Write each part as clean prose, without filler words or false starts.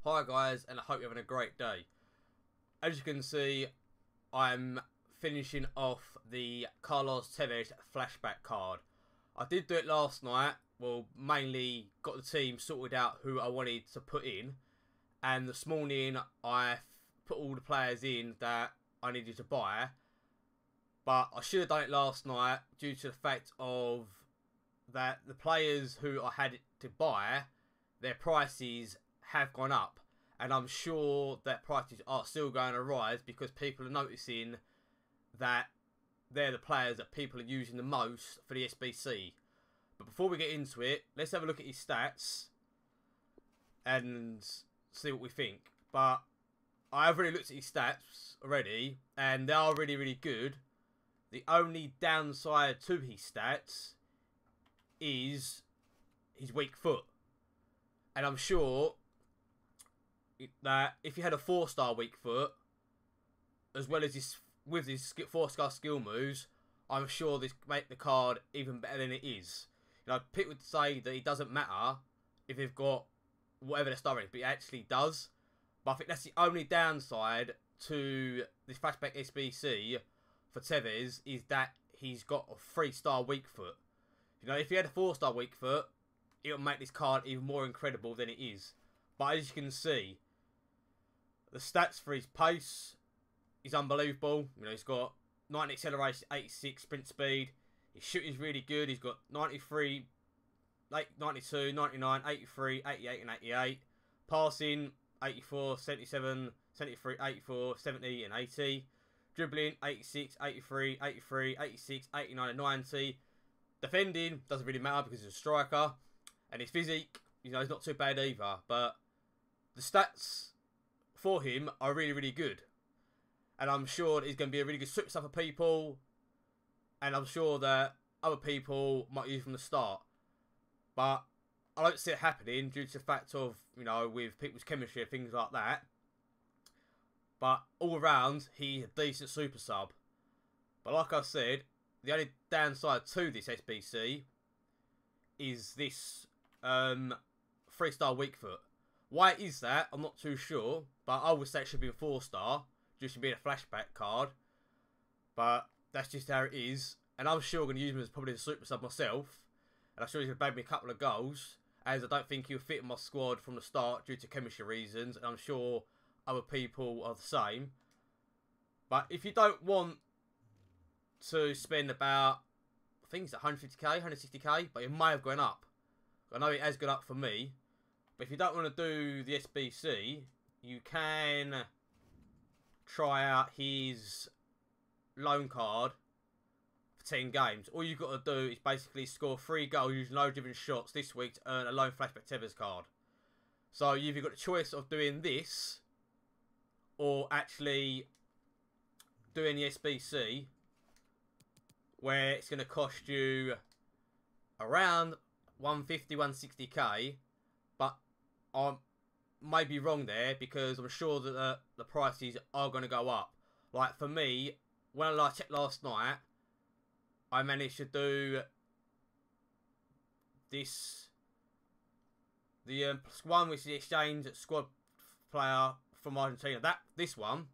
Hi guys, and I hope you're having a great day. As you can see, I'm finishing off the Carlos Tevez flashback card. I did do it last night, well mainly got the team sorted out who I wanted to put in, and this morning I put all the players in that I needed to buy, but I should have done it last night due to the fact of that the players who I had to buy, their prices have gone up, and I'm sure that prices are still going to rise because people are noticing that they're the players that people are using the most for the SBC. But before we get into it, let's have a look at his stats and see what we think. But I've already looked at his stats already, and they are really good. The only downside to his stats is his weak foot. And I'm sure that if you had a 4-star weak foot, as well as his with his 4-star skill moves, I'm sure this make the card even better than it is. You know, people would say that it doesn't matter if they've got whatever their star rating, but it actually does. But I think that's the only downside to this flashback SBC for Tevez, is that he's got a 3-star weak foot. You know, if he had a 4-star weak foot, it would make this card even more incredible than it is. But as you can see, the stats for his pace is unbelievable. You know, he's got 90 acceleration, 86 sprint speed. His shooting's really good. He's got 93, 92, 99, 83, 88 and 88. Passing, 84, 77, 73, 84, 70 and 80. Dribbling, 86, 83, 83, 86, 89 and 90. Defending, doesn't really matter because he's a striker. And his physique, you know, he's not too bad either. But the stats for him are really good. And I'm sure that he's going to be a really good superstar for people. And I'm sure that other people might use him from the start. But I don't see it happening due to the fact of, you know, with people's chemistry and things like that. But all around, he's a decent super sub. But like I said, the only downside to this SBC is this 3-star weak foot. Why is that? I'm not too sure, but I would say it should be a 4-star, just to be a flashback card. But that's just how it is, and I'm sure I'm going to use him as probably a super sub myself, and I'm sure he's going to bag me a couple of goals, as I don't think he'll fit in my squad from the start due to chemistry reasons, and I'm sure other people are the same. But if you don't want to spend about, I think it's 150k, 160k, but it may have gone up. I know it has gone up for me. But if you don't want to do the SBC, you can try out his loan card for 10 games. All you've got to do is basically score 3 goals using no different shots this week to earn a loan Flashback Tevez card. So you've got the choice of doing this or actually doing the SBC, where it's going to cost you around 150, 160k, but I may be wrong there because I'm sure that the prices are going to go up. Like for me, when I checked last night, I managed to do this, the one which is the exchange squad player from Argentina. This one,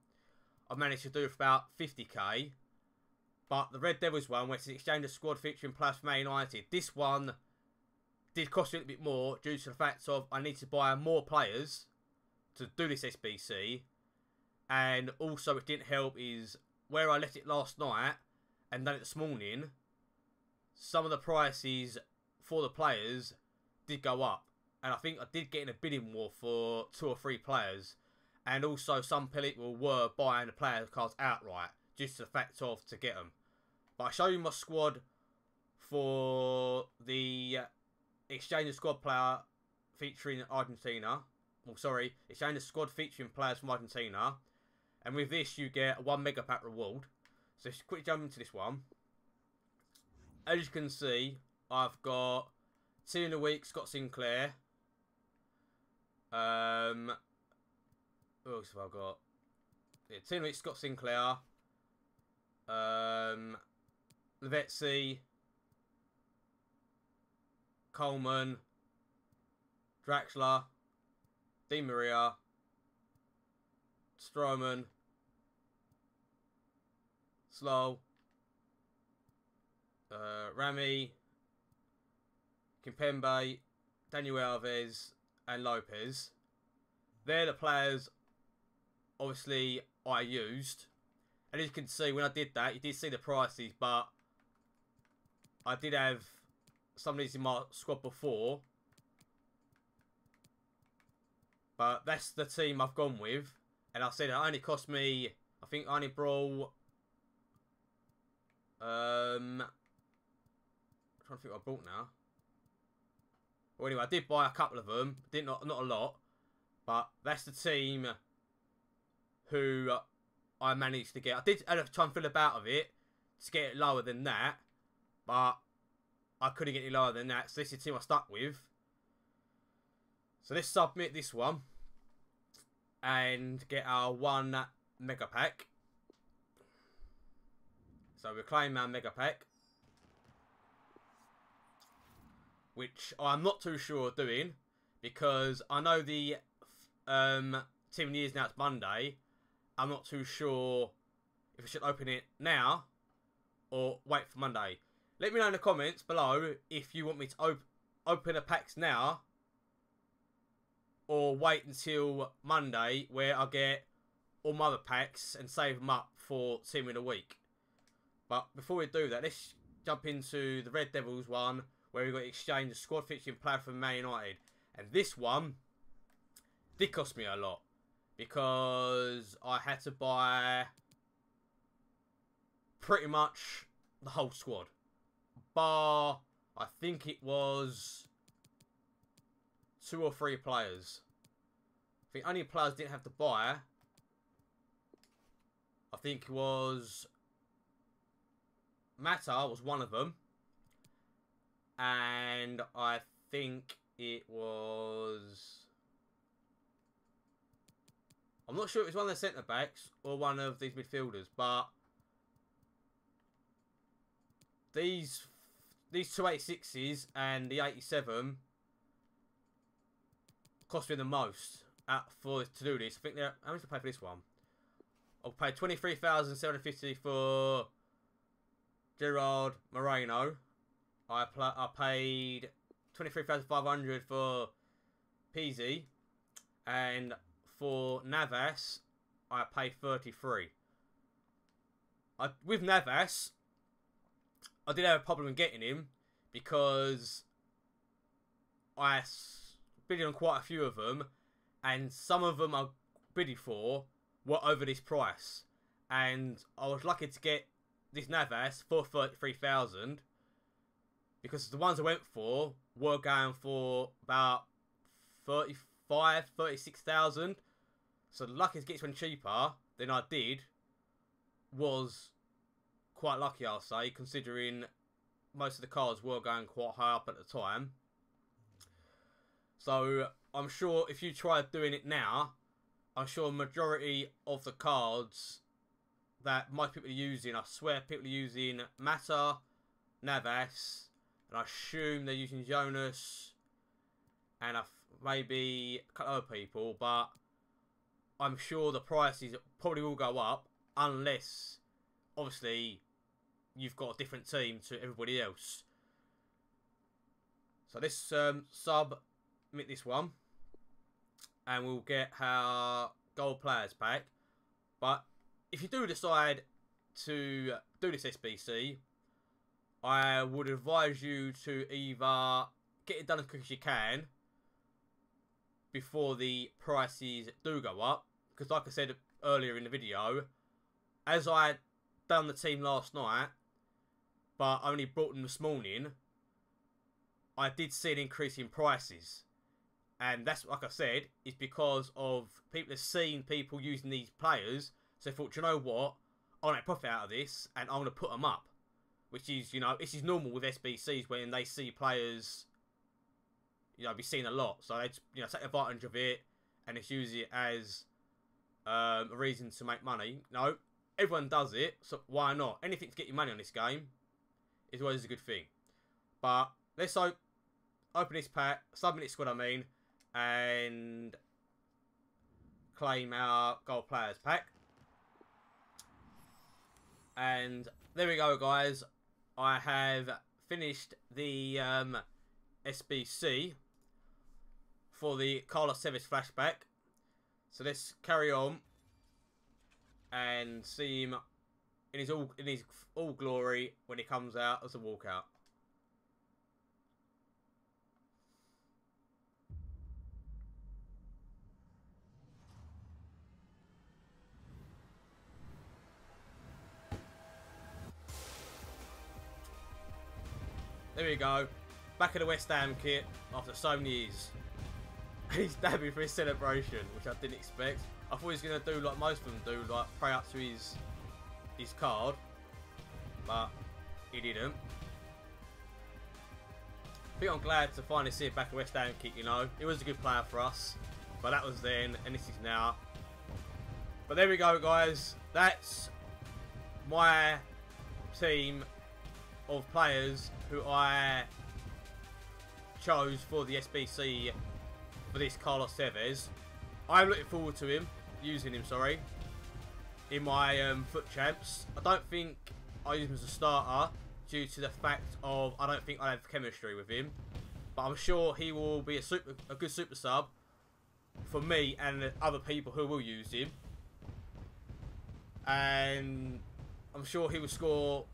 I managed to do for about 50k. But the Red Devils one, which is the exchange squad featuring players from Man United, this one did cost a little bit more due to the fact of I need to buy more players to do this SBC. And also it didn't help is where I left it last night and done it this morning, some of the prices for the players did go up. And I think I did get in a bidding war for 2 or 3 players. And also some people were buying the player cards outright, just to the fact of to get them. But I show you my squad for the exchange squad player featuring Argentina. Well, sorry, exchange squad featuring players from Argentina. And with this, you get a 1 mega pack reward. So just quickly jump into this one. As you can see, I've got Team of the Week, Scott Sinclair. Who else have I got? Yeah, Team of the Week, Scott Sinclair. Lavezzi, Coleman, Draxler, Di Maria, Stroman, Slow, Rami, Kimpembe, Daniel Alves, and Lopez. They're the players, obviously, I used. And as you can see, when I did that, you did see the prices, but I did have some of these in my squad before. But that's the team I've gone with. And I said it only cost me, I think I only brought... I'm trying to think what I bought now. Well, anyway, I did buy a couple of them. Not a lot. But that's the team who I managed to get. I did have to try and fill about of it to get it lower than that. But I couldn't get any lower than that. So this is the team I stuck with. So let's submit this one. And get our 1 mega pack. So we claim our mega pack. Which I'm not too sure of doing. Because I know the team of the years now it's Monday. I'm not too sure if I should open it now. Or wait for Monday. Let me know in the comments below if you want me to open the packs now. Or wait until Monday where I get all my other packs and save them up for Team of the Week. But before we do that, let's jump into the Red Devils one where we've got to exchange a squad featuring player from Man United. And this one did cost me a lot because I had to buy pretty much the whole squad. Bar, I think it was 2 or 3 players. I think only players didn't have to buy. I think it was Mata was one of them. And I think it was... I'm not sure it was one of the centre backs or one of these midfielders, but these 286s and the 87 cost me the most to do this. I think they're... How much did I pay for this one? I'll pay 23,750 for Gerard Moreno. I paid 23,500 for Pizzi. And for Navas, I paid 33. With Navas, I did have a problem in getting him because I bidding on quite a few of them, and some of them I bidding for were over this price, and I was lucky to get this Navas for 33,000 because the ones I went for were going for about 36,000. So the luckiest to get one cheaper than I did was quite lucky, I'll say, considering most of the cards were going quite high up at the time. So I'm sure if you try doing it now, I'm sure a majority of the cards that most people are using, I swear people are using Mata, Navas, and I assume they're using Jonas, and maybe a couple other people, but I'm sure the prices probably will go up unless, obviously, you've got a different team to everybody else. So let's submit this one, and we'll get our gold players pack. But if you do decide to do this SBC, I would advise you to either get it done as quick as you can before the prices do go up, because like I said earlier in the video, as I done the team last night but only brought them this morning, I did see an increase in prices, and that's, like I said, is because of people have seen people using these players, so they thought, do you know what, I want to profit out of this and I'm going to put them up, which is, you know, this is normal with SBCs when they see players, you know, be seen a lot. So they, you know, take advantage of it and just use it as a reason to make money. No, everyone does it, so why not? Anything to get your money on this game is always a good thing. But let's open this pack, submit squad, I mean, and claim our gold players pack. And there we go, guys. I have finished the SBC for the Carlos Tevez flashback. So let's carry on and see him in his all glory when he comes out as a walkout. There we go. Back in the West Ham kit after so many years. He's dabbing for his celebration, which I didn't expect. I thought he was going to do like most of them do, like pray up to his card. But he didn't. I think I'm glad to finally see him back in West Ham kit, you know. He was a good player for us. But that was then, and this is now. But there we go, guys. That's my team of players who I chose for the SBC for this Carlos Tevez. I'm looking forward to using him, in my FUT champs. I don't think I use him as a starter due to the fact of I don't think I have chemistry with him. But I'm sure he will be a good super sub for me and other people who will use him. And I'm sure he will score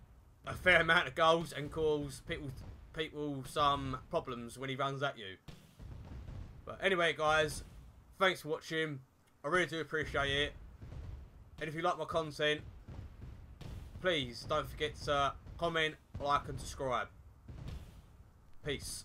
a fair amount of goals and cause people some problems when he runs at you. But anyway, guys, thanks for watching. I really do appreciate it. And if you like my content, please don't forget to comment, like and subscribe. Peace.